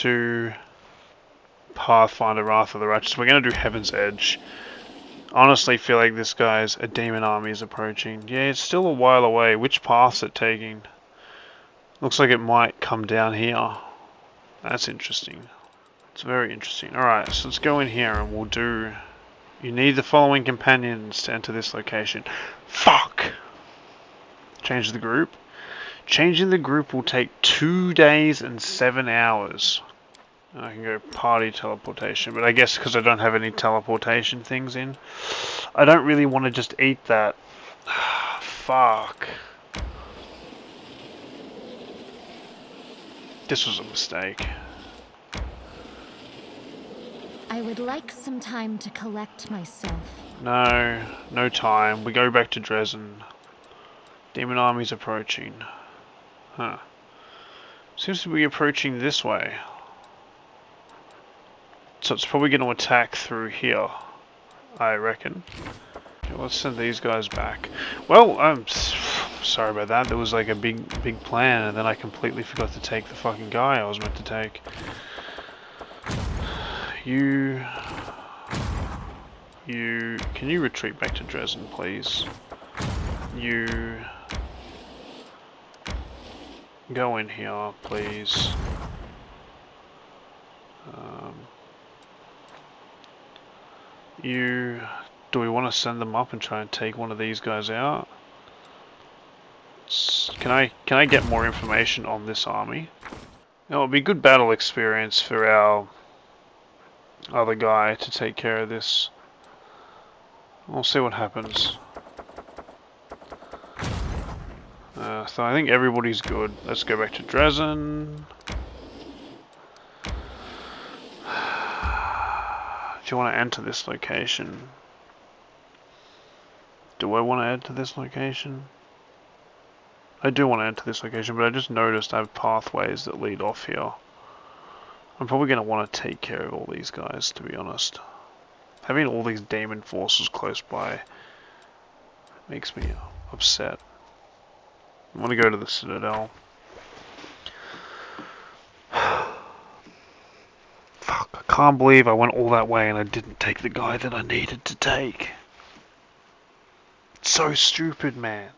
to Pathfinder Wrath of the Righteous. We're going to do Heaven's Edge. Honestly feel like this guy's a demon army is approaching. Yeah, it's still a while away. Which path's it taking? Looks like it might come down here. That's interesting. It's very interesting. Alright, so let's go in here and we'll do... You need the following companions to enter this location. Fuck! Change the group. Changing the group will take 2 days and 7 hours. I can go party teleportation, but I guess because I don't have any teleportation things in, I don't really want to just eat that. Fuck. This was a mistake. I would like some time to collect myself. No, no time. We go back to Drezen. Demon army's approaching. Huh. Seems to be approaching this way. So it's probably going to attack through here, I reckon. Okay, let's send these guys back. Well, I'm sorry about that. There was like a big plan, and then I completely forgot to take the fucking guy I was meant to take. Can you retreat back to Drezen, please? You go in here, please. Do we want to send them up and try and take one of these guys out? Can I get more information on this army? It would be good battle experience for our other guy to take care of this. We'll see what happens. So I think everybody's good. Let's go back to Drezen. Do you want to enter this location? Do I want to enter this location? I do want to enter this location, but I just noticed I have pathways that lead off here. I'm probably going to want to take care of all these guys, to be honest. Having all these demon forces close by makes me upset. I want to go to the Citadel. Fuck, I can't believe I went all that way and I didn't take the guy that I needed to take. It's so stupid, man.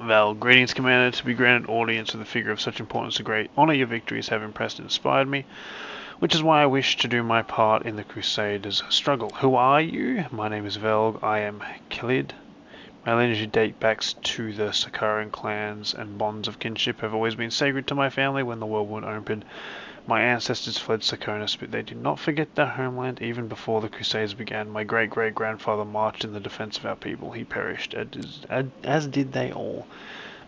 Val, greetings, Commander. To be granted audience with a figure of such importance and great honor, your victories have impressed and inspired me, which is why I wish to do my part in the Crusaders' struggle. Who are you? My name is Velg. I am Khalid. My lineage dates back to the Sakharan clans, and bonds of kinship have always been sacred to my family. When the world war opened, my ancestors fled Sakharis, but they did not forget their homeland. Even before the Crusades began, my great-great-grandfather marched in the defense of our people. He perished, as did they all.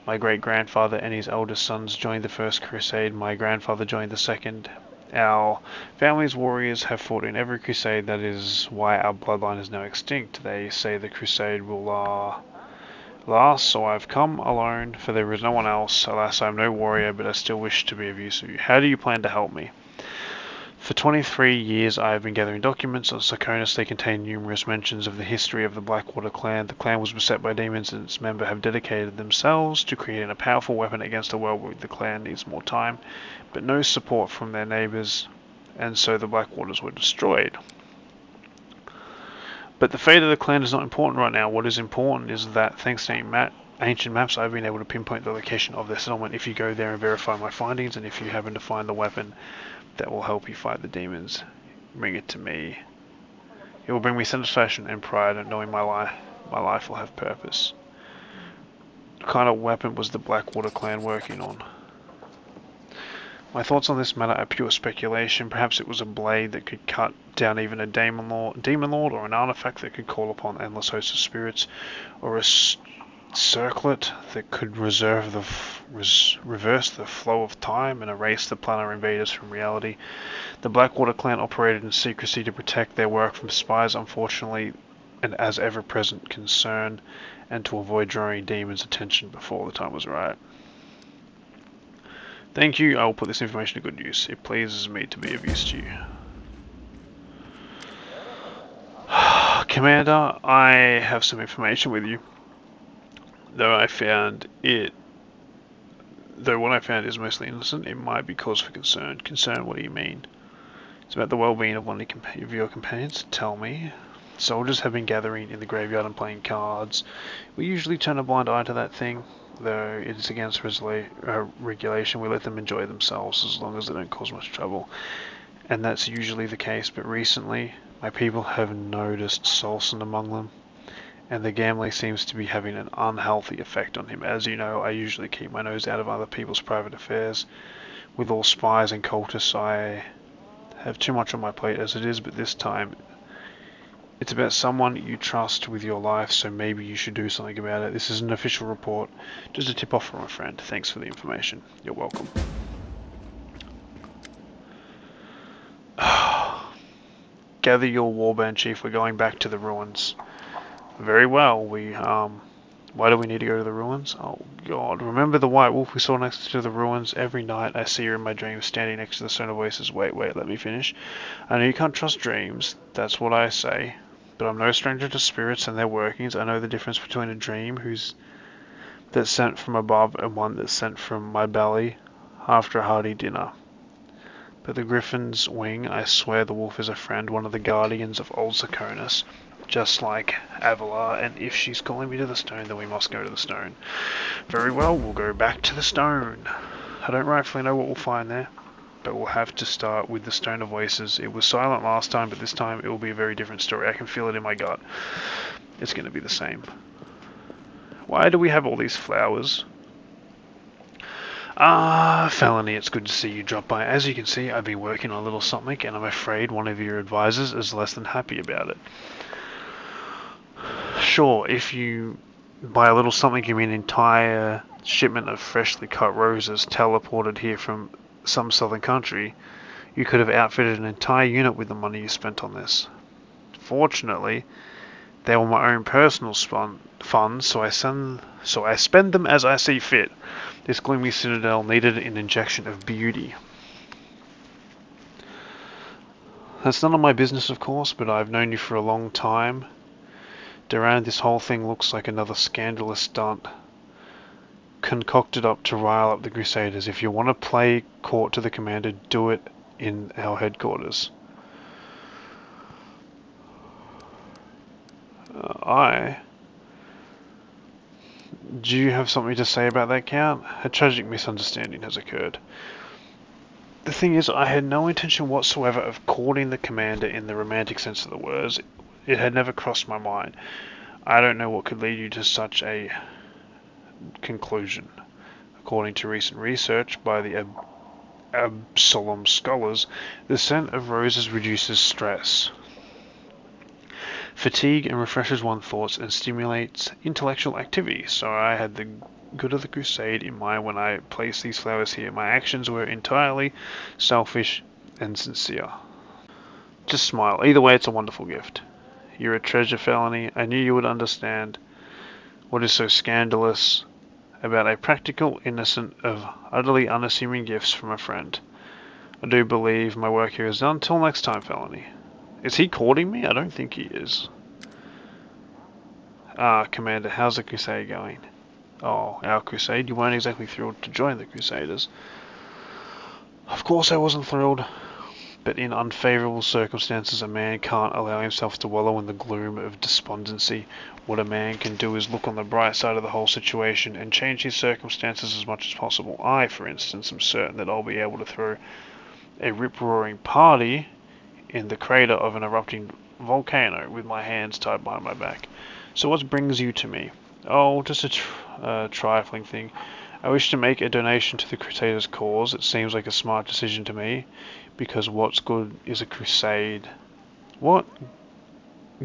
My great-grandfather and his eldest sons joined the first Crusade. My grandfather joined the second. Our family's warriors have fought in every crusade. That is why our bloodline is now extinct. They say the crusade will last, so I've come alone, for there is no one else. Alas, I am no warrior, but I still wish to be of use to you. How do you plan to help me? For 23 years I have been gathering documents on Sakharis. They contain numerous mentions of the history of the Blackwater clan. The clan was beset by demons, and its members have dedicated themselves to creating a powerful weapon against a world where the clan needs more time, but no support from their neighbours, and so the Blackwaters were destroyed. But the fate of the clan is not important right now. What is important is that, thanks to ancient maps, I've been able to pinpoint the location of their settlement. If you go there and verify my findings, and if you happen to find the weapon that will help you fight the demons, bring it to me. It will bring me satisfaction and pride in knowing my life will have purpose. What kind of weapon was the Blackwater clan working on? My thoughts on this matter are pure speculation. Perhaps it was a blade that could cut down even a demon lord, or an artifact that could call upon endless hosts of spirits, or a circlet that could reverse the flow of time and erase the planar invaders from reality. The Blackwater clan operated in secrecy to protect their work from spies, unfortunately, and as ever-present concern, and to avoid drawing demons' attention before the time was right. Thank you. I will put this information to good use. It pleases me to be of use to you. Commander, I have some information with you. Though I found it Though what I found is mostly innocent, it might be cause for concern. Concern, what do you mean? It's about the well-being of one of your companions. Tell me. Soldiers have been gathering in the graveyard and playing cards. We usually turn a blind eye to that thing, though it is against regulation. We let them enjoy themselves as long as they don't cause much trouble. And that's usually the case, but recently my people have noticed Solson among them, and the gambling seems to be having an unhealthy effect on him. As you know, I usually keep my nose out of other people's private affairs. With all spies and cultists, I have too much on my plate as it is, but this time it's about someone you trust with your life, so maybe you should do something about it. This is an official report, just a tip off from a friend. Thanks for the information. You're welcome. Gather your warband, chief. We're going back to the ruins. Very well. Why do we need to go to the ruins? Oh god, remember the white wolf we saw next to the ruins? Every night I see her in my dreams standing next to the stone of oasis. Wait, let me finish. I know you can't trust dreams, that's what I say. But I'm no stranger to spirits and their workings. I know the difference between a dream that's sent from above and one that's sent from my belly after a hearty dinner. But the griffin's wing, I swear the wolf is a friend, one of the guardians of old Sakonis. Just like Avalar, and if she's calling me to the stone, then we must go to the stone. Very well, we'll go back to the stone. I don't rightfully know what we'll find there, but we'll have to start with the Stone of Voices. It was silent last time, but this time it will be a very different story. I can feel it in my gut. It's going to be the same. Why do we have all these flowers? Ah, Felony, it's good to see you drop by. As you can see, I've been working on a little something, and I'm afraid one of your advisors is less than happy about it. Sure, if you by a little something you mean an entire shipment of freshly cut roses teleported here from some southern country, you could have outfitted an entire unit with the money you spent on this. Fortunately, they were my own personal funds, so I spend them as I see fit. This gloomy citadel needed an injection of beauty. That's none of my business, of course, but I've known you for a long time. Daeran, this whole thing looks like another scandalous stunt concocted up to rile up the Crusaders. If you want to play court to the commander, do it in our headquarters. Do you have something to say about that, Count? A tragic misunderstanding has occurred. The thing is, I had no intention whatsoever of courting the commander in the romantic sense of the words. It had never crossed my mind. I don't know what could lead you to such a conclusion. According to recent research by the Absalom scholars, the scent of roses reduces stress, fatigue, and refreshes one's thoughts and stimulates intellectual activity. So I had the good of the Crusade in mind when I placed these flowers here. My actions were entirely selfish and sincere. Just smile. Either way, it's a wonderful gift. You're a treasure, Felony. I knew you would understand what is so scandalous about a practical, innocent, of utterly unassuming gifts from a friend. I do believe my work here is done. Till next time, Felony. Is he courting me? I don't think he is. Ah, Commander, how's the Crusade going? Oh, our Crusade? You weren't exactly thrilled to join the Crusaders. Of course I wasn't thrilled, but in unfavourable circumstances a man can't allow himself to wallow in the gloom of despondency. What a man can do is look on the bright side of the whole situation and change his circumstances as much as possible. I, for instance, am certain that I'll be able to throw a rip-roaring party in the crater of an erupting volcano with my hands tied behind my back. So what brings you to me? Oh, just a trifling thing. I wish to make a donation to the Crusaders' cause. It seems like a smart decision to me, because what's good is a crusade. What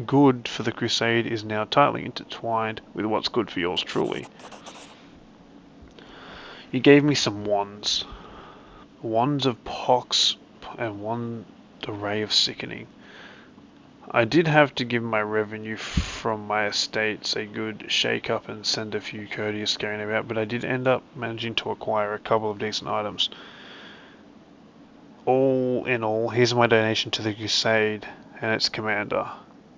good for the Crusade is now tightly intertwined with what's good for yours truly. You gave me some wands. Wands of pox and one array of sickening. I did have to give my revenue from my estates a good shake-up and send a few courteous scaring about, but I did end up managing to acquire a couple of decent items. All in all, here's my donation to the Crusade and its commander.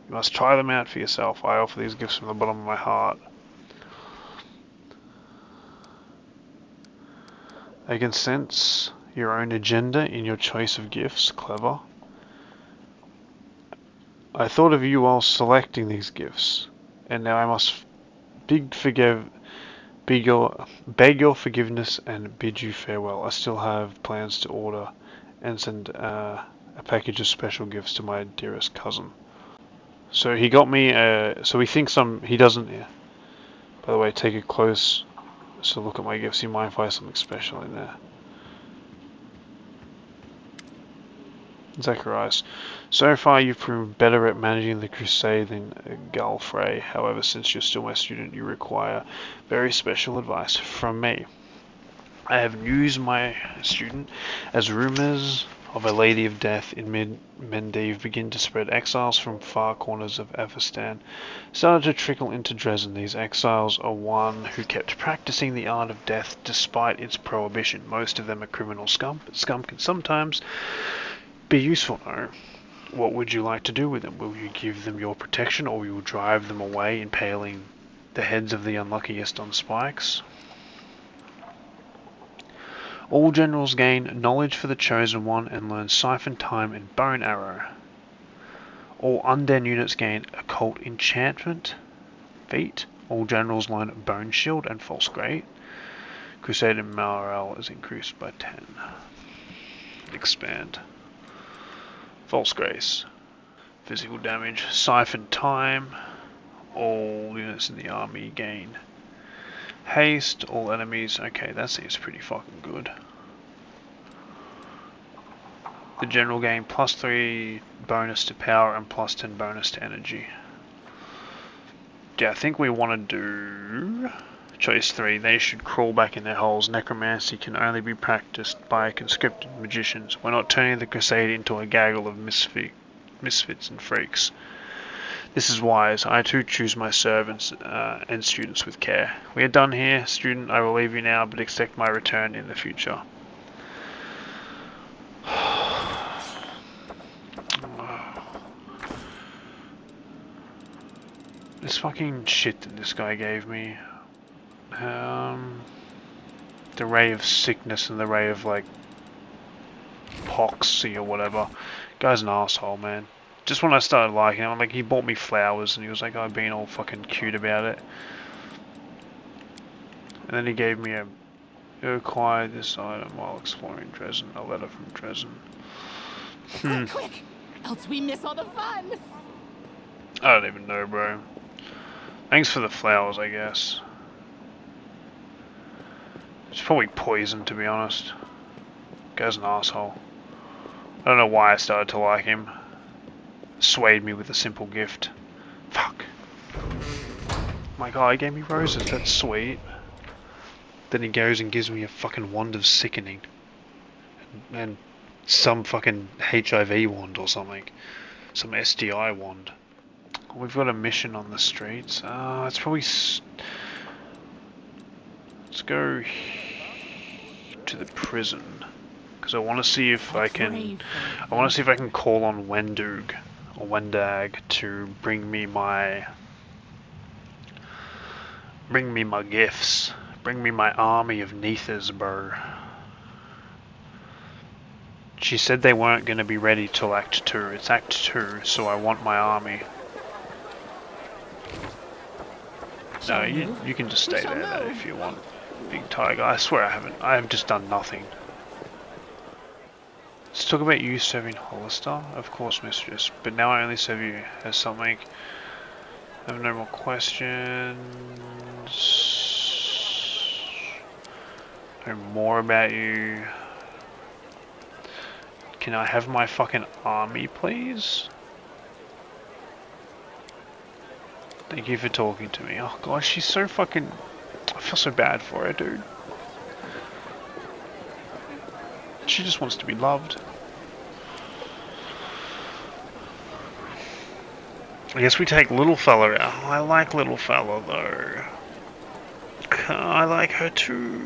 You must try them out for yourself. I offer these gifts from the bottom of my heart. I can sense your own agenda in your choice of gifts. Clever. I thought of you while selecting these gifts, and now I must beg your forgiveness and bid you farewell. I still have plans to order and send a package of special gifts to my dearest cousin. So he got me. So he thinks he doesn't. Yeah. By the way, take a close look at my gifts. You might find something special in there. Zacharias. So far you've proven better at managing the Crusade than Galfrey. However, since you're still my student, you require very special advice from me. I have news, my student, as rumors of a Lady of Death in Mendiv begin to spread. Exiles from far corners of Avestan started to trickle into Drezen. These exiles are one who kept practicing the art of death despite its prohibition. Most of them are criminal scum, but scum can sometimes be useful. No. What would you like to do with them? Will you give them your protection, or will you drive them away, impaling the heads of the unluckiest on spikes? All generals gain knowledge for the Chosen One and learn Siphon Time and Bone Arrow. All undead units gain Occult Enchantment feat. All generals learn Bone Shield and False Great. Crusader morale is increased by 10. Expand. False Grace. Physical damage. Siphon Time. All units in the army gain haste. All enemies. Okay, that seems pretty fucking good. The general gain +3 bonus to power and +10 bonus to energy. Yeah, I think we want to do choice 3. They should crawl back in their holes. Necromancy can only be practiced by conscripted magicians. We're not turning the Crusade into a gaggle of misfits and freaks. This is wise. I too choose my servants and students with care. We are done here, student. I will leave you now, but expect my return in the future. This fucking shit that this guy gave me. The ray of sickness and the ray of like poxy or whatever. Guy's an asshole, man. Just when I started liking him, like, he bought me flowers and he was like, oh, being all fucking cute about it. And then he gave me you acquired this item while exploring Drezen. A letter from Drezen. Quick, else we miss all the fun. I don't even know, bro. Thanks for the flowers, I guess. It's probably poison, to be honest. Guy's an asshole. I don't know why I started to like him. Swayed me with a simple gift. Fuck. My god, he gave me roses, that's sweet. Then he goes and gives me a fucking wand of sickening. And some fucking HIV wand or something. Some STI wand. We've got a mission on the streets. It's probably... Let's go to the prison. Because I want to see if I can... I want to see if I can call on Wendug or Wendag to bring me my gifts. Bring me my army of Neethers, bro. She said they weren't going to be ready till Act 2. It's Act 2, so I want my army. No, you can just stay there then if you want, Big Tiger. I swear I have just done nothing. Let's talk about you serving Hollister. Of course, mistress, but now I only serve you as something. I have no more questions. Know more about you. Can I have my fucking army, please? Thank you for talking to me. Oh god, she's so fucking... I feel so bad for her, dude. She just wants to be loved. I guess we take little fella out. I like little fella though. I like her too.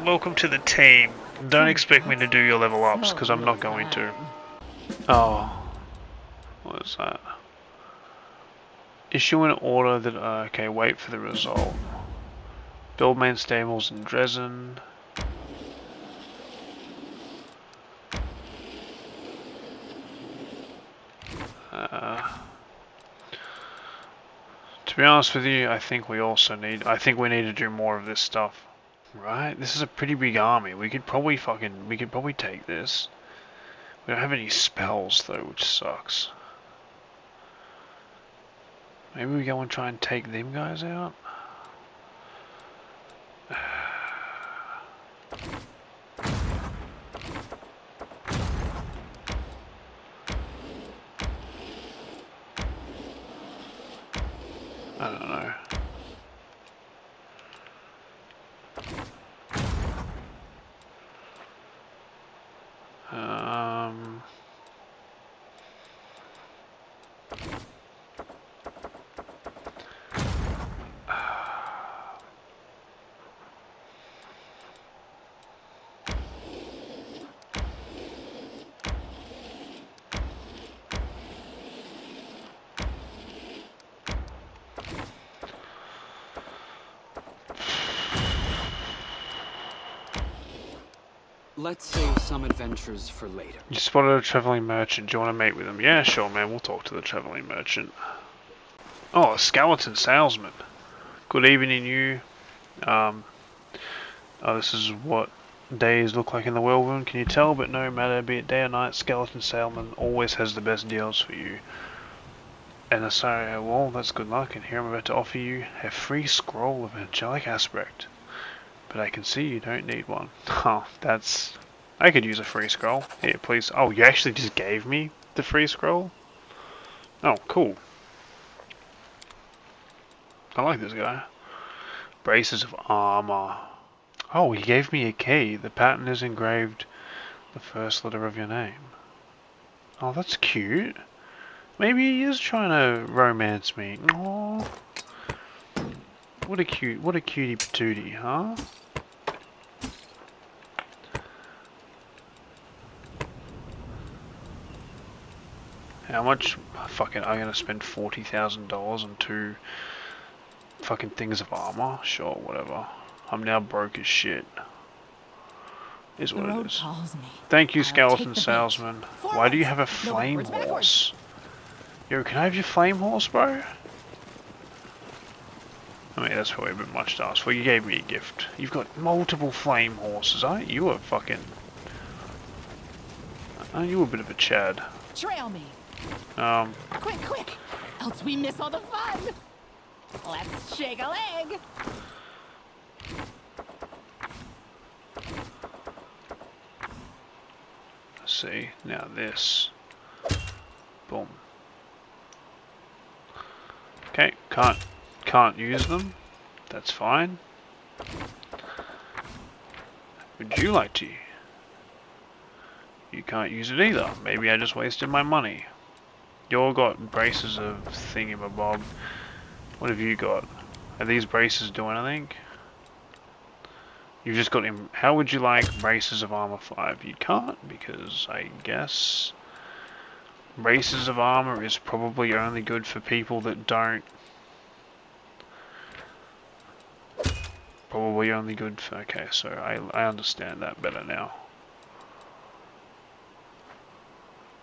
Welcome to the team. Don't expect me to do your level ups because I'm not going to. Oh. What is that? Issue an order that... okay, wait for the result. Build main stables in Drezen. To be honest with you, I think we need to do more of this stuff. Right? This is a pretty big army. We could probably take this. We don't have any spells though, which sucks. Maybe we go and try and take them guys out? I don't know. Let's save some adventures for later. You spotted a traveling merchant. Do you want to meet with him? Yeah, sure, man. We'll talk to the traveling merchant. Oh, a skeleton salesman. Good evening, you. Oh, this is what days look like in the whirlwind. Can you tell? But no matter, be it day or night, skeleton salesman always has the best deals for you. And sorry, well, that's good luck. And here I'm about to offer you a free scroll of angelic aspect. But I can see you don't need one. Oh, that's... I could use a free scroll. Here, please. Oh, you actually just gave me the free scroll? Oh, cool. I like this guy. Braces of armor. Oh, he gave me a key. The pattern is engraved the first letter of your name. Oh, that's cute. Maybe he is trying to romance me. Oh, what a cutie patootie, huh? How much? Fucking, I'm gonna spend $40,000 on 2 fucking things of armor? Sure, whatever. I'm now broke as shit. Is what it is. Thank you, skeleton salesman. Why do you have a flame horse? Yo, can I have your flame horse, bro? I mean, that's probably a bit much to ask for. You gave me a gift. You've got multiple flame horses, aren't you? You a fucking... Aren't you a bit of a Chad? Trail me. Quick, else we miss all the fun. Let's shake a leg. Let's see. Now this. Boom. Okay, can't use them. That's fine. Would you like to? You can't use it either. Maybe I just wasted my money. You all got braces of thingamabob. What have you got? Are these braces do anything? You've just got him. How would you like braces of armor 5? You can't, because I guess braces of armor is probably only good for people that don't. Probably only good for. Okay, so I understand that better now.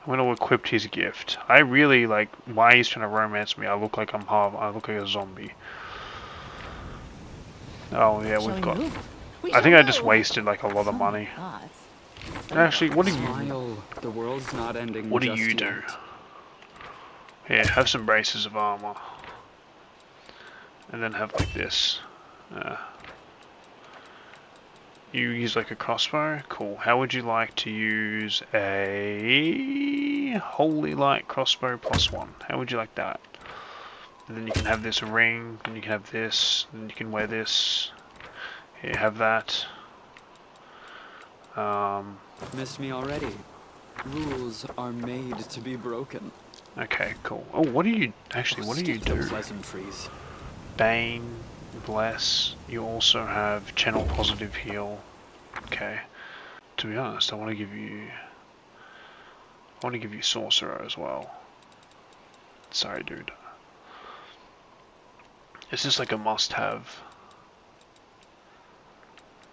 I'm gonna equip his gift. I really like why he's trying to romance me. I look like I look like a zombie. Oh yeah, we've got. I think I just wasted like a lot of money. Actually, what do you? The world's not ending. What do you do? Here, have some braces of armor, and then have like this. You use like a crossbow? Cool. How would you like to use a holy light crossbow +1? How would you like that? And then you can have this ring, and you can have this, and you can wear this. Here, have that. Miss me already? Rules are made to be broken. Okay, cool. Oh, what do you actually? What do you do? Pleasantries. Bane, bless. You also have channel positive heal. Okay. To be honest, I want to give you sorcerer as well. Sorry, dude. It's just like a must-have.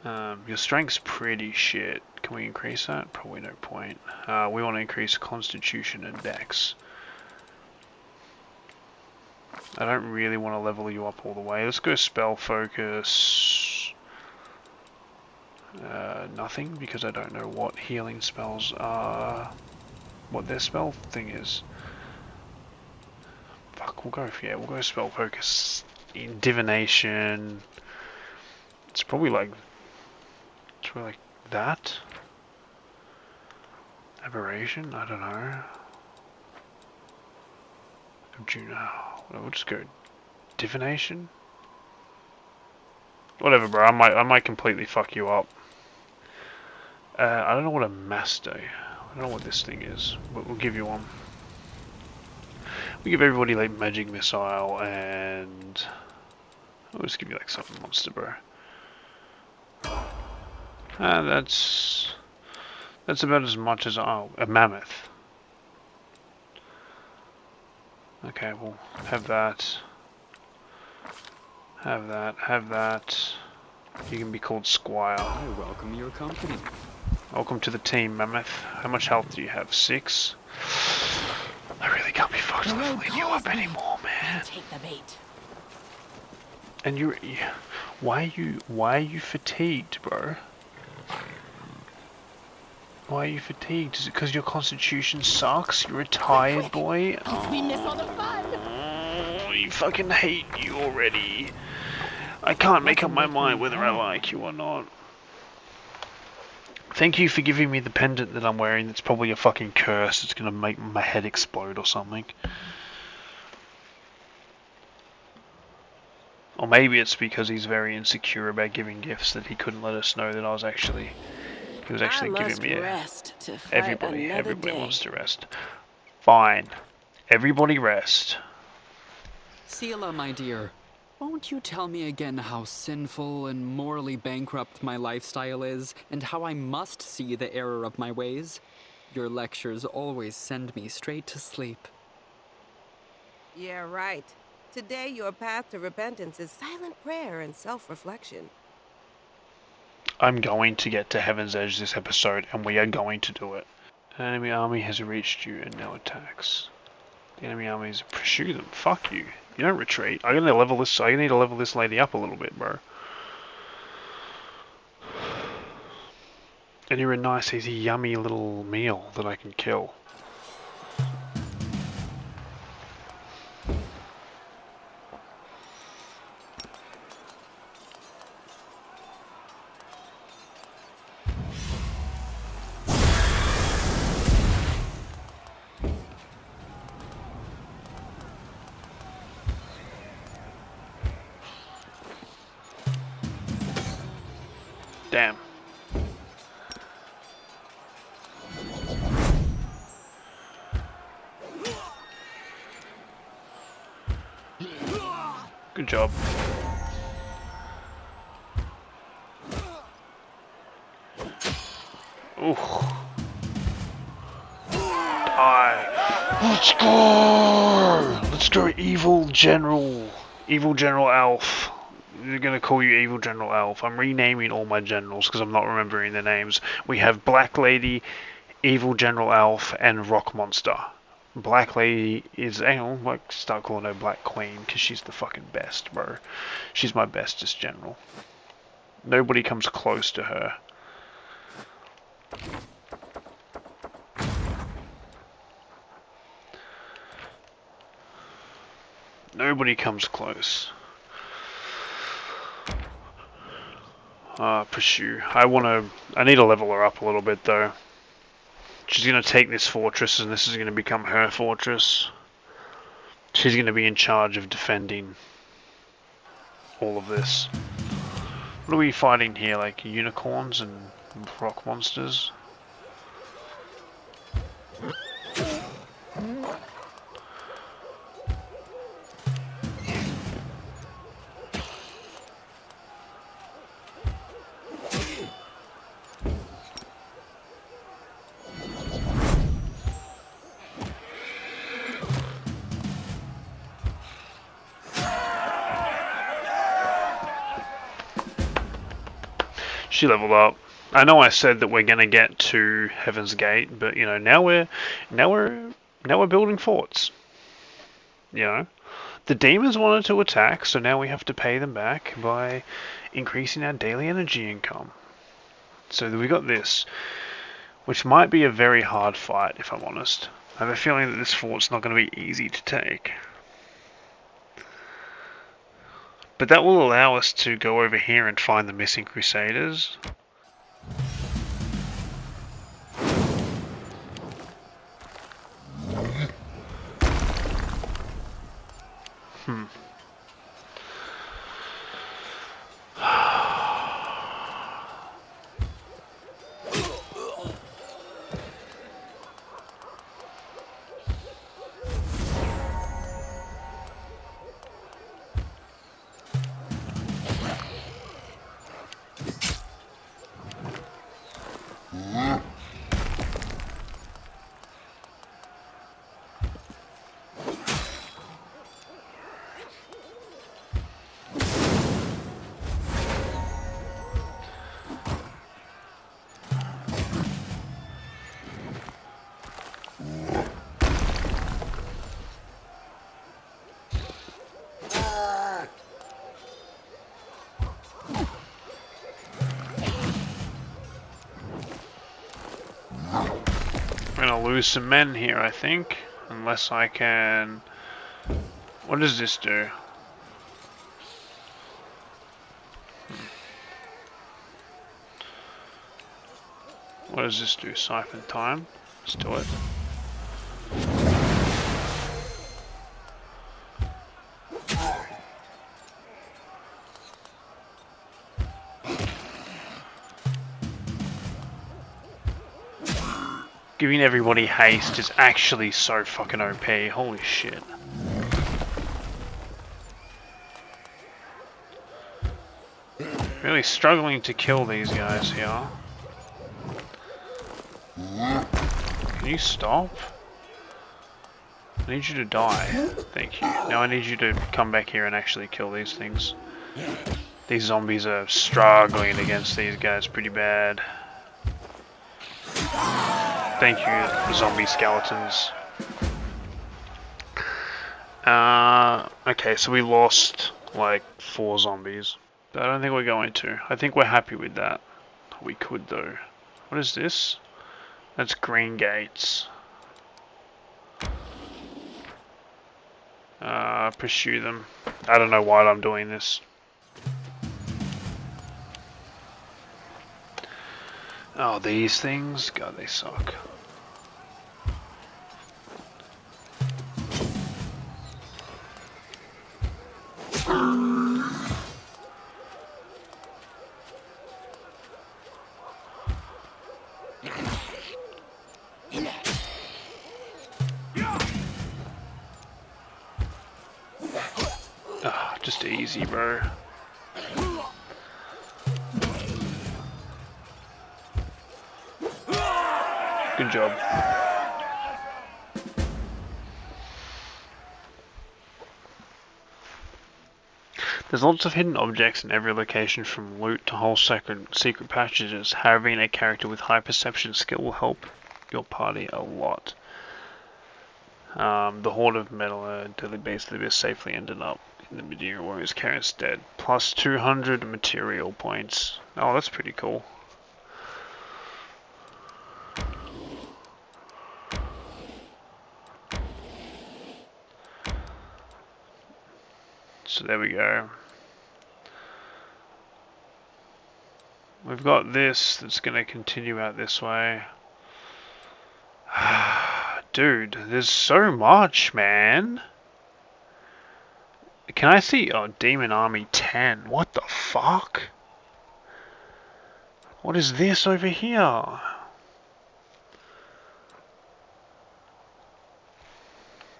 Your strength's pretty shit. Can we increase that? Probably no point. We want to increase Constitution and Dex. I don't really want to level you up all the way. Let's go Spell Focus. Nothing, because I don't know what healing spells are. What their spell thing is. Fuck, we'll go Spell Focus. In Divination. It's probably like that. Aberration? I don't know. We'll just go Divination. Whatever, bro. I might completely fuck you up. I don't know what a mass do. I don't know what this thing is, but we'll give you one. We give everybody like Magic Missile and I'll just give you like something monster, bro. That's about as much as a mammoth. Okay, we'll have that. Have that. You can be called Squire. I welcome your company. Welcome to the team, Mammoth. How much health do you have? 6? I really can't be fucked leveling you up anymore, man. Take the bait. And why are you fatigued, bro? Why are you fatigued? Is it because your constitution sucks? You're a tired boy? Else we miss all the fun. Oh, you fucking hate you already. I can't make up my mind whether I like you or not. Thank you for giving me the pendant that I'm wearing. It's probably a fucking curse. It's gonna make my head explode or something. Or maybe it's because he's very insecure about giving gifts that he couldn't let us know that he was actually giving me everybody wants to rest. Fine. Everybody rest. Sela, my dear, won't you tell me again how sinful and morally bankrupt my lifestyle is, and how I must see the error of my ways? Your lectures always send me straight to sleep. Yeah, right. Today, your path to repentance is silent prayer and self-reflection. I'm going to get to Heaven's Edge this episode, and we are going to do it. An enemy army has reached you and now attacks. The enemy armies pursue them. Fuck you. You don't retreat. I need to level this lady up a little bit, bro. And you're a nice, easy, yummy little meal that I can kill. Damn. Good job. Ooh. Die. Let's go! Let's go, Evil General. Evil General Elf. They're gonna call you Evil General Elf. I'm renaming all my generals because I'm not remembering their names. We have Black Lady, Evil General Elf, and Rock Monster. Black Lady is, hang on, like, start calling her Black Queen because she's the fucking best, bro. She's my bestest general. Nobody comes close to her. Nobody comes close. Pursue. I need to level her up a little bit though. She's gonna take this fortress and this is gonna become her fortress. She's gonna be in charge of defending all of this. What are we fighting here? Like unicorns and rock monsters? She leveled up. I know I said that we're gonna get to Heaven's Gate, but you know, now we're building forts. You know, the demons wanted to attack, so now we have to pay them back by increasing our daily energy income. So we got this, which might be a very hard fight, if I'm honest. I have a feeling that this fort's not going to be easy to take. But that will allow us to go over here and find the missing Crusaders. We're gonna lose some men here, I think, unless I can... What does this do? What does this do? Siphon time? Let's do it. Giving everybody haste is actually so fucking OP. Holy shit. Really struggling to kill these guys here. Can you stop? I need you to die. Thank you. Now I need you to come back here and actually kill these things. These zombies are struggling against these guys pretty bad. Thank you, zombie skeletons. Okay, so we lost like 4 zombies. But I don't think we're going to. I think we're happy with that. We could though. What is this? That's green gates. Pursue them. I don't know why I'm doing this. Oh, these things? God, they suck. Just easy, bro. Good job. There's lots of hidden objects in every location, from loot to whole secret passages. Having a character with high perception skill will help your party a lot. The Horde of Metal Deadly Base of the Abyss safely ended up in the Medieval Warriors carrying dead. Plus 200 material points. Oh, that's pretty cool. So there we go. We've got this that's going to continue out this way. Dude, there's so much, man. Can I see? Oh, Demon Army 10. What the fuck? What is this over here?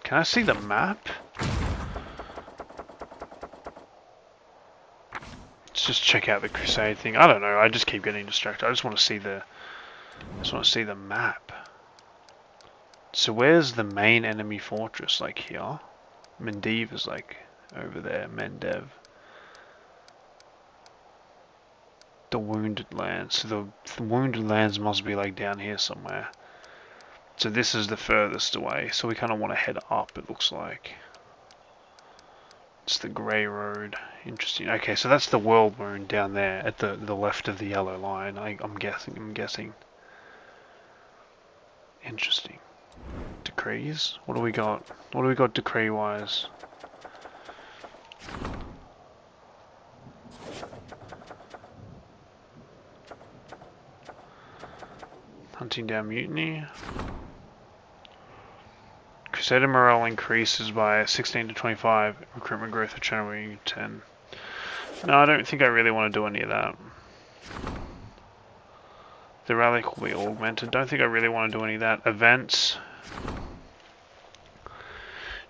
Can I see the map? Let's just check out the Crusade thing. I don't know. I just keep getting distracted. I just want to see the map. So where's the main enemy fortress? Like here? Mendev is like over there. Mendev. The Wounded Lands. So the Wounded Lands must be like down here somewhere. So this is the furthest away. So we kind of want to head up, it looks like. It's the Grey Road. Interesting. Okay, so that's the World Moon down there at the left of the yellow line. I'm guessing. Interesting. Decrees? What do we got? What do we got decree-wise? Hunting down mutiny. Crusader morale increases by 16 to 25. Recruitment growth of channeling 10. No, I don't think I really want to do any of that. The rally will be augmented. Don't think I really want to do any of that. Events.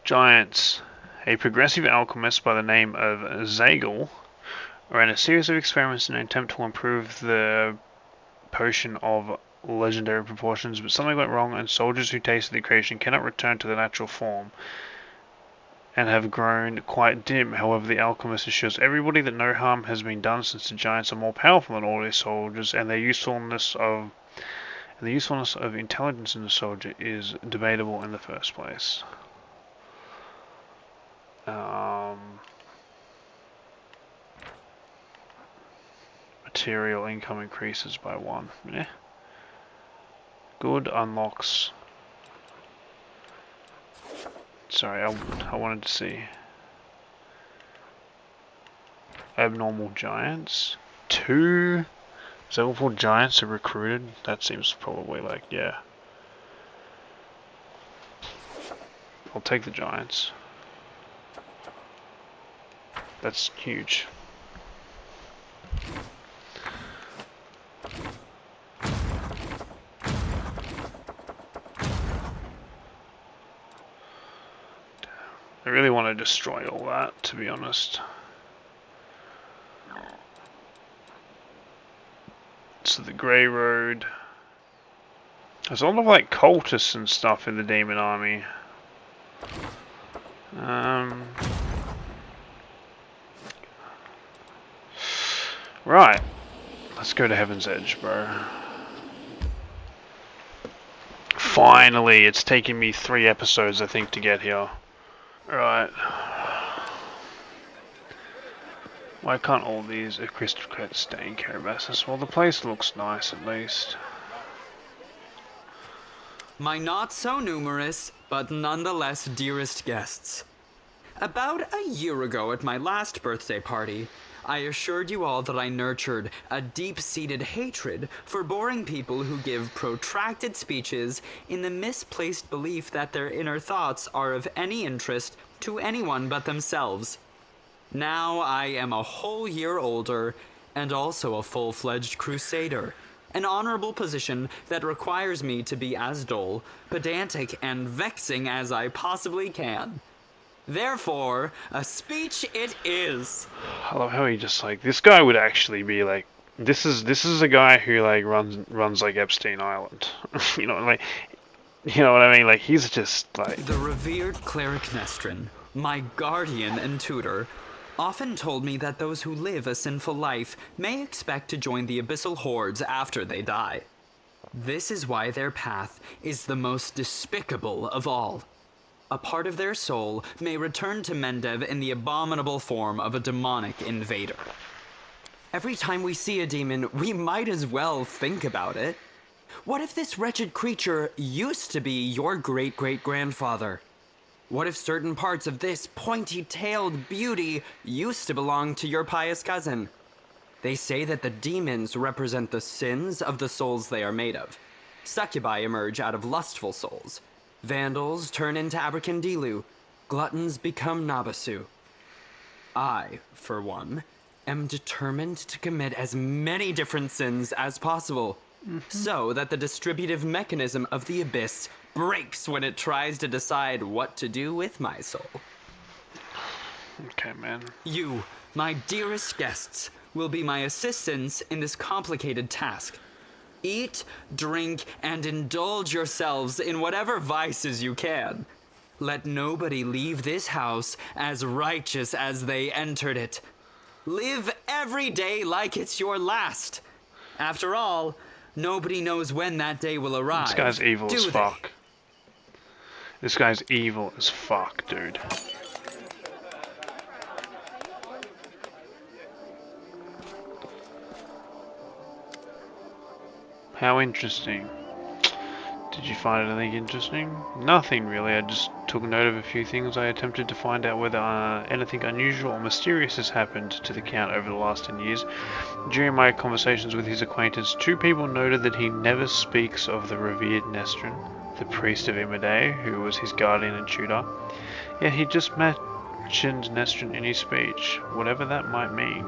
Giants. A progressive alchemist by the name of Zagel ran a series of experiments in an attempt to improve the potion of legendary proportions, but something went wrong and soldiers who tasted the creation cannot return to their natural form and have grown quite dim. However, the alchemist assures everybody that no harm has been done since the giants are more powerful than all their soldiers, and the usefulness of intelligence in the soldier is debatable in the first place. Material income increases by 1. Yeah. Good unlocks. Sorry, I wanted to see. Abnormal giants. 2 Zealful giants are recruited. That seems probably like, yeah. I'll take the giants. That's huge. I really want to destroy all that, to be honest. So the Grey Road. There's a lot of like cultists and stuff in the demon army. Right. Let's go to Heaven's Edge, bro. Finally, it's taken me 3 episodes, I think, to get here. Right. Why can't all these aristocrats stay in Calabasas? Well, the place looks nice, at least. My not so numerous, but nonetheless dearest guests. About a year ago at my last birthday party, I assured you all that I nurtured a deep-seated hatred for boring people who give protracted speeches in the misplaced belief that their inner thoughts are of any interest to anyone but themselves. Now I am a whole year older and also a full-fledged crusader, an honorable position that requires me to be as dull, pedantic, and vexing as I possibly can. Therefore, a speech it is. I love how he just like, this guy would actually be like, this is a guy who like runs like Epstein Island. You know what I mean? Like he's just like The revered cleric Nestrin, my guardian and tutor, often told me that those who live a sinful life may expect to join the abyssal hordes after they die. This is why their path is the most despicable of all. A part of their soul may return to Mendev in the abominable form of a demonic invader. Every time we see a demon, we might as well think about it. What if this wretched creature used to be your great-great-grandfather? What if certain parts of this pointy-tailed beauty used to belong to your pious cousin? They say that the demons represent the sins of the souls they are made of. Succubi emerge out of lustful souls. Vandals turn into Abracandilu. Gluttons become Nabasu. I, for one, am determined to commit as many different sins as possible, so that the distributive mechanism of the abyss breaks when it tries to decide what to do with my soul. okay, man. You, my dearest guests, will be my assistants in this complicated task. Eat, drink, and indulge yourselves in whatever vices you can. Let nobody leave this house as righteous as they entered it. Live every day like it's your last. After all, nobody knows when that day will arrive. This guy's evil as do they? fuck. This guy's evil as fuck, dude. How interesting. Did you find anything interesting? Nothing really, I just took note of a few things. I attempted to find out whether anything unusual or mysterious has happened to the Count over the last 10 years. During my conversations with his acquaintance, 2 people noted that he never speaks of the revered Nestrin, the priest of Imade, who was his guardian and tutor. Yet he just mentioned Nestrin in his speech, whatever that might mean.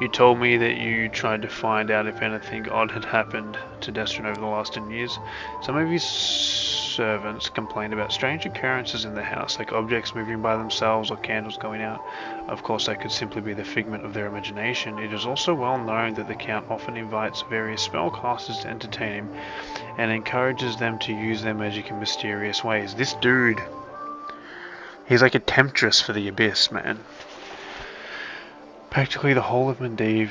You told me that you tried to find out if anything odd had happened to Destrin over the last 10 years. Some of his servants complained about strange occurrences in the house, like objects moving by themselves or candles going out. Of course, that could simply be the figment of their imagination. It is also well known that the Count often invites various spellcasters to entertain him and encourages them to use their magic in mysterious ways. This dude, he's like a temptress for the Abyss, man. Practically the whole of Mendive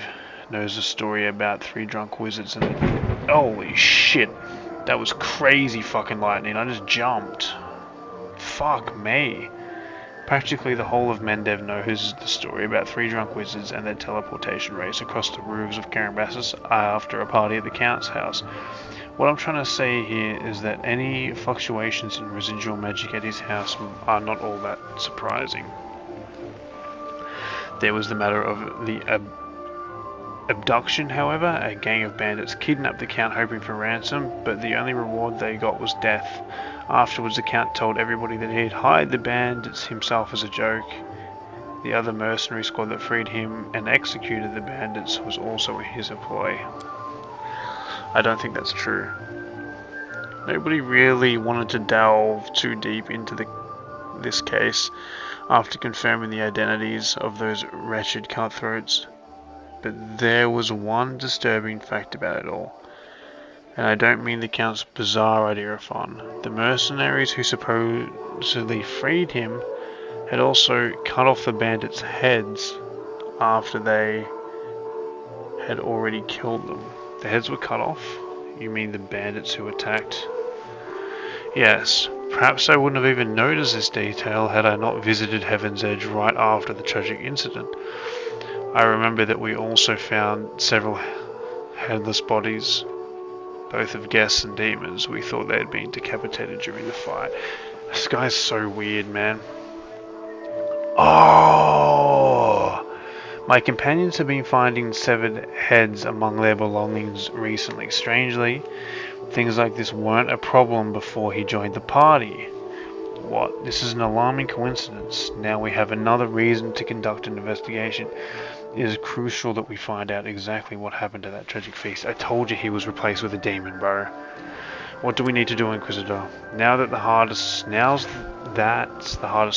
knows a story about 3 drunk wizards and... Holy shit! That was crazy fucking lightning, I just jumped. Fuck me. Practically the whole of Mendev knows the story about 3 drunk wizards and their teleportation race across the roofs of Carambassus after a party at the Count's house. What I'm trying to say here is that any fluctuations in residual magic at his house are not all that surprising. There was the matter of the abduction, however. A gang of bandits kidnapped the Count hoping for ransom, but the only reward they got was death. Afterwards, the Count told everybody that he'd hired the bandits himself as a joke. The other mercenary squad that freed him and executed the bandits was also in his employ. I don't think that's true. Nobody really wanted to delve too deep into this case after confirming the identities of those wretched cutthroats. But there was one disturbing fact about it all. And I don't mean the Count's bizarre idea of fun. The mercenaries who supposedly freed him had also cut off the bandits' heads after they had already killed them. The heads were cut off? You mean the bandits who attacked? Yes. Perhaps I wouldn't have even noticed this detail had I not visited Heaven's Edge right after the tragic incident. I remember that we also found several headless bodies, both of guests and demons. We thought they had been decapitated during the fight. This guy's so weird, man. Oh! My companions have been finding severed heads among their belongings recently. Strangely, things like this weren't a problem before he joined the party. What? This is an alarming coincidence. Now we have another reason to conduct an investigation. It is crucial that we find out exactly what happened to that tragic feast. I told you he was replaced with a demon, bro. What do we need to do, Inquisitor? Now's the hardest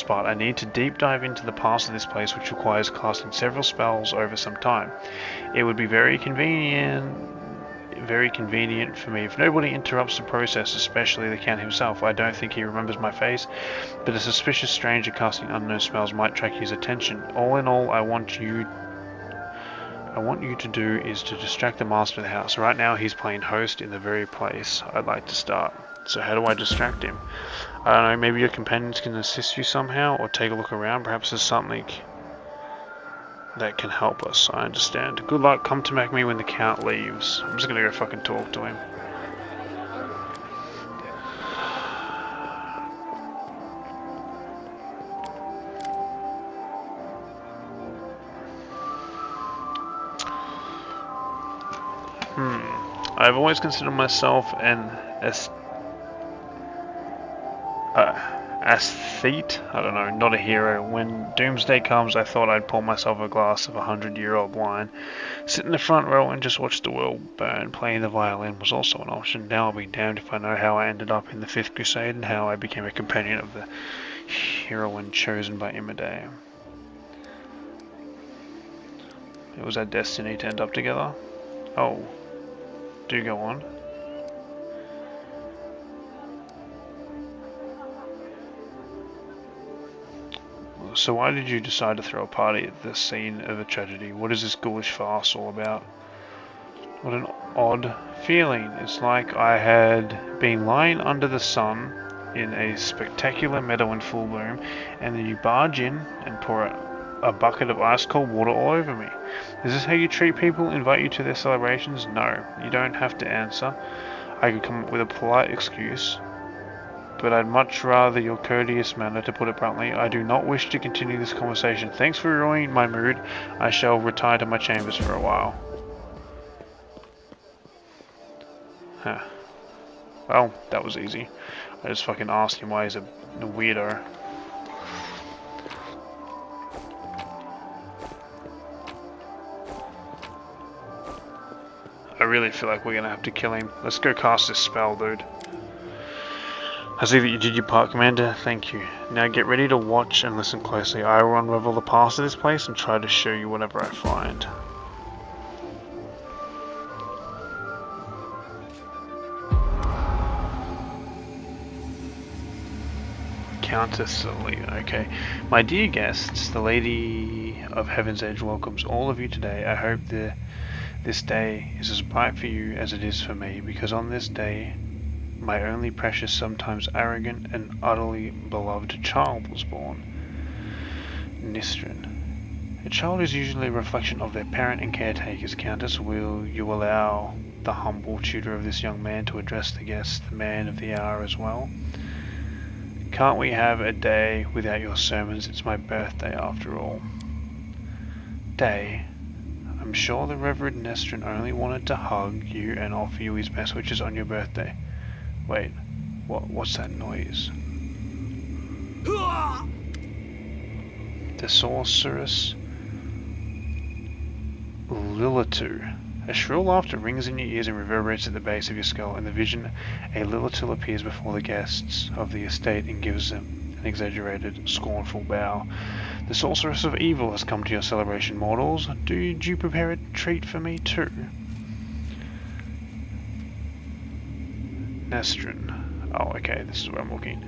part. I need to deep dive into the past of this place, which requires casting several spells over some time. It would be very convenient for me if nobody interrupts the process, especially the Count himself. I don't think he remembers my face, but a suspicious stranger casting unknown spells might attract his attention. All in all, I want you to do is to distract the master of the house. Right now he's playing host in the very place I'd like to start. So how do I distract him? I don't know, maybe your companions can assist you somehow, or take a look around. Perhaps there's something that can help us. I understand. Good luck. Come to me when the Count leaves. I'm just gonna go fucking talk to him. I've always considered myself an aesthete. I don't know, not a hero. When doomsday comes, I thought I'd pour myself a glass of 100-year-old wine, sit in the front row and just watch the world burn. Playing the violin was also an option. Now I'll be damned if I know how I ended up in the 5th Crusade and how I became a companion of the heroine chosen by Imade. It was our destiny to end up together. Oh. Do go on. So why did you decide to throw a party at the scene of a tragedy? What is this ghoulish farce all about? What an odd feeling. It's like I had been lying under the sun in a spectacular meadow in full bloom, and then you barge in and pour a bucket of ice cold water all over me. Is this how you treat people? Invite you to their celebrations? No, you don't have to answer. I could come up with a polite excuse, but I'd much rather your courteous manner, to put it bluntly. I do not wish to continue this conversation. Thanks for ruining my mood. I shall retire to my chambers for a while. Huh. Well, that was easy. I just fucking asked him why he's a weirdo. I really feel like we're gonna have to kill him. Let's go cast this spell, dude. I see that you did your part, Commander. Thank you. Now get ready to watch and listen closely. I will unravel the past of this place and try to show you whatever I find. Countess Selena. Okay. My dear guests, the Lady of Heaven's Edge welcomes all of you today. I hope this day is as bright for you as it is for me, because on this day, my only precious, sometimes arrogant, and utterly beloved child was born. Nistrin. A child is usually a reflection of their parent and caretakers. Countess, will you allow the humble tutor of this young man to address the guest, the man of the hour, as well? Can't we have a day without your sermons? It's my birthday after all. Day? I'm sure the Reverend Nestrin only wanted to hug you and offer you his best wishes on your birthday. Wait, what's that noise? The sorceress Lilitu. A shrill laughter rings in your ears and reverberates at the base of your skull. In the vision, a Lilitu appears before the guests of the estate and gives them an exaggerated, scornful bow. The sorceress of evil has come to your celebration, mortals. Did you prepare a treat for me too? Nestrin. Oh, okay, this is where I'm looking.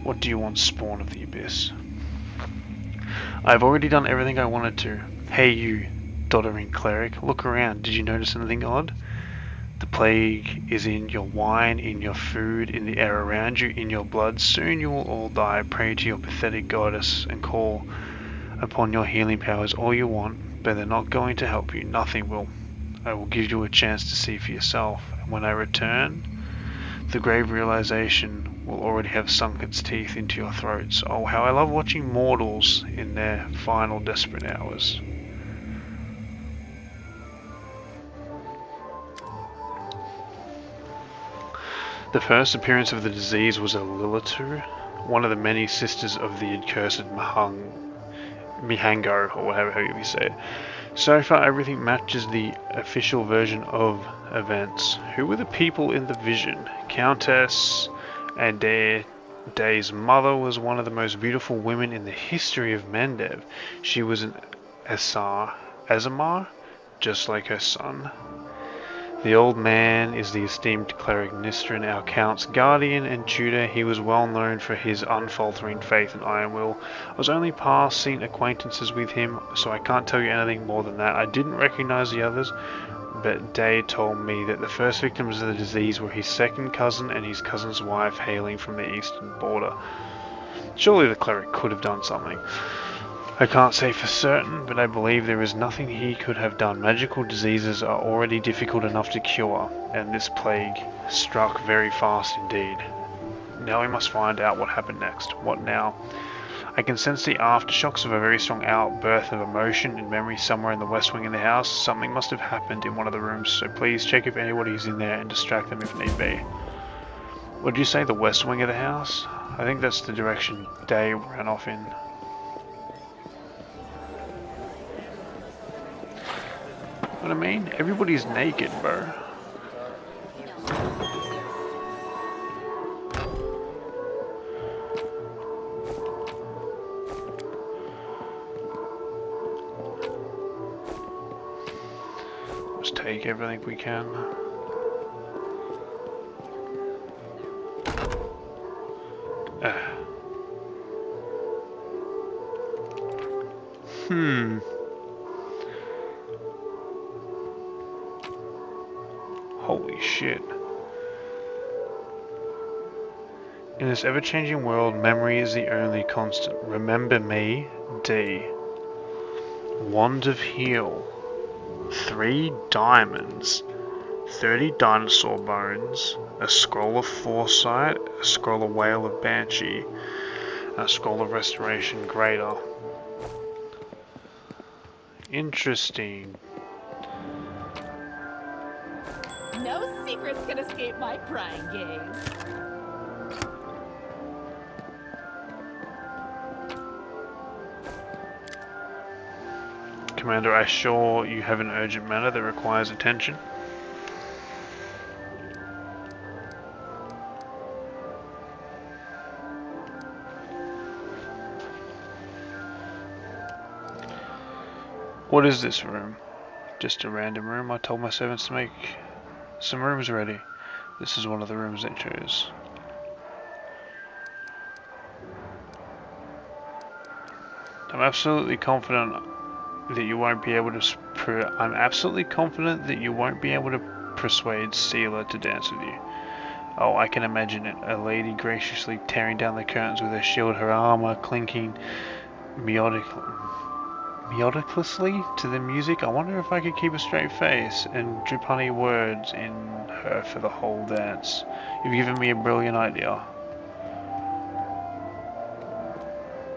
What do you want, spawn of the abyss? I've already done everything I wanted to. Hey you, doddering cleric, look around. Did you notice anything odd? The plague is in your wine, in your food, in the air around you, in your blood. Soon you will all die. Pray to your pathetic goddess and call upon your healing powers all you want, but they're not going to help you. Nothing will. I will give you a chance to see for yourself, and when I return, the grave realization will already have sunk its teeth into your throats. Oh, how I love watching mortals in their final desperate hours. The first appearance of the disease was a Lilitu, one of the many sisters of the accursed Mihango, or however you say it. So far everything matches the official version of events. Who were the people in the vision? Countess Dae's mother was one of the most beautiful women in the history of Mendev. She was an Azamar, just like her son. The old man is the esteemed cleric Nistrin, our count's guardian and tutor. He was well known for his unfaltering faith and iron will. I was only passing acquaintances with him, so I can't tell you anything more than that. I didn't recognize the others, but Day told me that the first victims of the disease were his second cousin and his cousin's wife, hailing from the eastern border. Surely the cleric could have done something. I can't say for certain, but I believe there is nothing he could have done. Magical diseases are already difficult enough to cure, and this plague struck very fast indeed. Now we must find out what happened next. What now? I can sense the aftershocks of a very strong outburst of emotion and memory somewhere in the west wing of the house. Something must have happened in one of the rooms, so please check if anybody is in there and distract them if need be. What did you say, the west wing of the house? I think that's the direction Day ran off in. What I mean? Everybody's naked, bro. Let's take everything we can. Holy shit. In this ever-changing world, memory is the only constant. Remember me, D. Wand of Heal. 3 diamonds. 30 dinosaur bones. A scroll of foresight. A scroll of whale of banshee. A scroll of restoration greater. Interesting. No secrets can escape my prying gaze. Commander, I assure you have an urgent matter that requires attention. What is this room? Just a random room. I told my servants to make some rooms ready. This is one of the rooms they chose. I'm absolutely confident that you won't be able to persuade Sealer to dance with you. Oh, I can imagine it. A lady graciously tearing down the curtains with her shield, her armor clinking melodically to the music. I wonder if I could keep a straight face and drip honey words in her for the whole dance. You've given me a brilliant idea.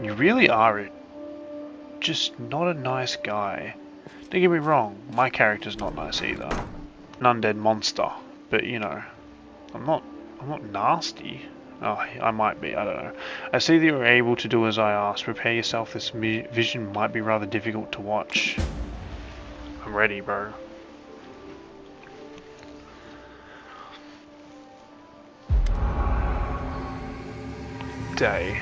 You really are just not a nice guy. Don't get me wrong, my character's not nice either. An undead monster, but you know, I'm not nasty. Oh, I might be, I don't know. I see that you were able to do as I asked. Prepare yourself, this vision might be rather difficult to watch. I'm ready, bro. Day.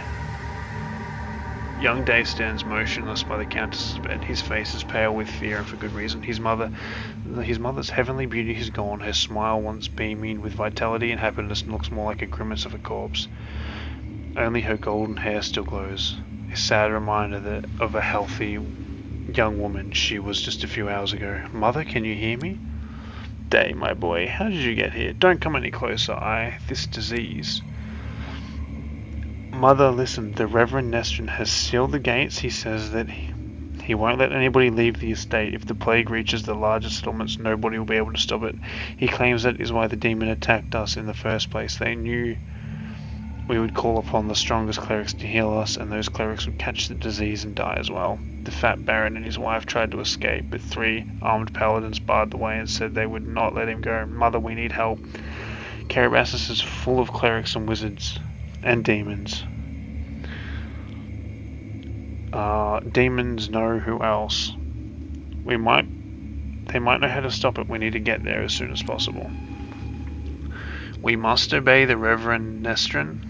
Young Day stands motionless by the Countess's bed. His face is pale with fear, and for good reason. His mother's heavenly beauty has gone. Her smile, once beaming with vitality and happiness, looks more like a grimace of a corpse. Only her golden hair still glows. A sad reminder of a healthy young woman she was just a few hours ago. Mother, can you hear me? Day, my boy, how did you get here? Don't come any closer. This disease. Mother, listen, the Reverend Nestrin has sealed the gates. He says that he won't let anybody leave the estate. If the plague reaches the larger settlements, nobody will be able to stop it. He claims that is why the demon attacked us in the first place. They knew we would call upon the strongest clerics to heal us, and those clerics would catch the disease and die as well. The fat baron and his wife tried to escape, but 3 armed paladins barred the way and said they would not let him go. Mother, we need help. Carabassus is full of clerics and wizards. And demons. Demons know who else. They might know how to stop it. We need to get there as soon as possible. We must obey the Reverend Nestrin.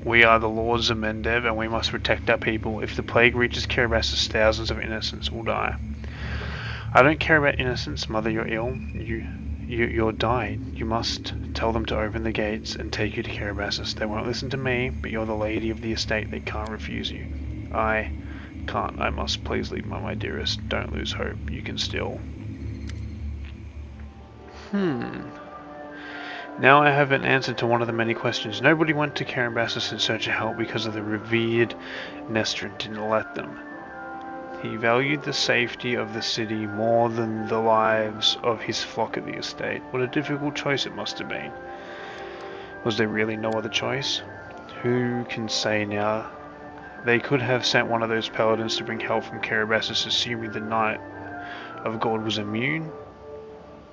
We are the Lords of Mendev, and we must protect our people. If the plague reaches Carabassus, thousands of innocents will die. I don't care about innocents, Mother. You're ill. You're dying. You must tell them to open the gates and take you to Carabassus. They won't listen to me, but you're the lady of the estate. They can't refuse you. I can't. I must. Please leave, my dearest. Don't lose hope. You can still. Now I have an answer to one of the many questions. Nobody went to Carabassus in search of help because of the revered Nestrin didn't let them. He valued the safety of the city more than the lives of his flock at the estate. What a difficult choice it must have been. Was there really no other choice? Who can say now? They could have sent one of those paladins to bring help from Carabassus, assuming the Knight of God was immune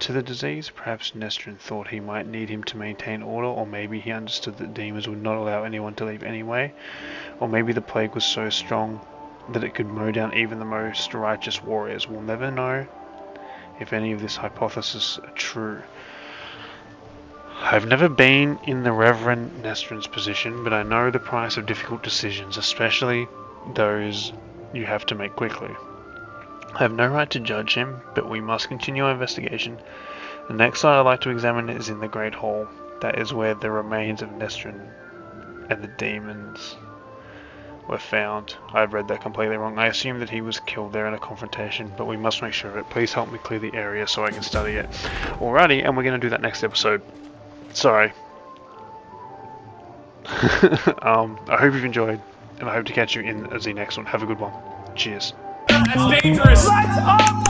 to the disease. Perhaps Nestrin thought he might need him to maintain order, or maybe he understood that demons would not allow anyone to leave anyway, or maybe the plague was so strong that it could mow down even the most righteous warriors. We'll never know if any of this hypothesis are true. I've never been in the Reverend Nestrin's position, but I know the price of difficult decisions, especially those you have to make quickly. I have no right to judge him, but we must continue our investigation. The next site I'd like to examine is in the Great Hall. That is where the remains of Nestrin and the demons were found. I've read that completely wrong. I assume that he was killed there in a confrontation, but we must make sure of it. Please help me clear the area so I can study it. Alrighty, and we're going to do that next episode. Sorry. I hope you've enjoyed, and I hope to catch you in the next one. Have a good one. Cheers. That's dangerous! Let's up!